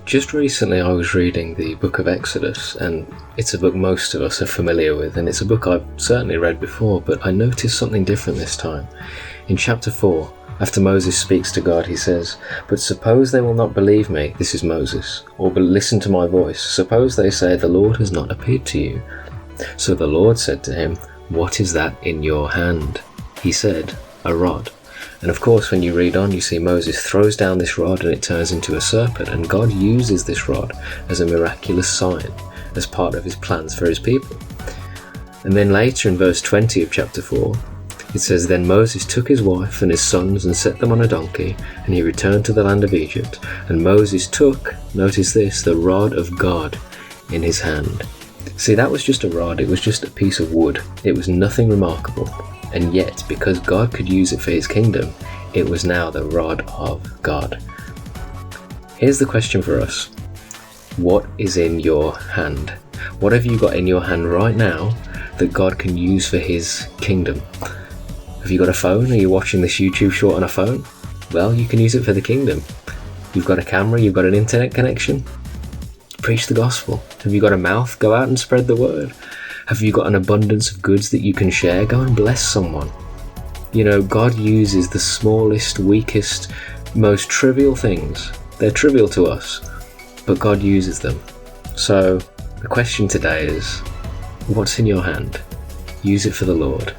Just recently I was reading the book of Exodus, and it's a book most of us are familiar with, and it's a book I've certainly read before, but I noticed something different this time. In chapter 4, after Moses speaks to God, he says, "But suppose they will not believe me," this is Moses, "or listen to my voice. Suppose they say, the Lord has not appeared to you." So the Lord said to him, "What is that in your hand?" He said, "A rod." And of course, when you read on, you see Moses throws down this rod and it turns into a serpent, and God uses this rod as a miraculous sign, as part of his plans for his people. And then later in verse 20 of chapter 4, it says, "Then Moses took his wife and his sons and set them on a donkey, and he returned to the land of Egypt. And Moses took," notice this, "the rod of God in his hand." See, that was just a rod, it was just a piece of wood. It was nothing remarkable. And yet, because God could use it for his kingdom, it was now the rod of God. Here's the question for us. What is in your hand? What have you got in your hand right now that God can use for his kingdom? Have you got a phone? Are you watching this YouTube short on a phone? Well, you can use it for the kingdom. You've got a camera, you've got an internet connection. Preach the gospel. Have you got a mouth? Go out and spread the word. Have you got an abundance of goods that you can share? Go and bless someone. You know, God uses the smallest, weakest, most trivial things. They're trivial to us, but God uses them. So the question today is, what's in your hand? Use it for the Lord.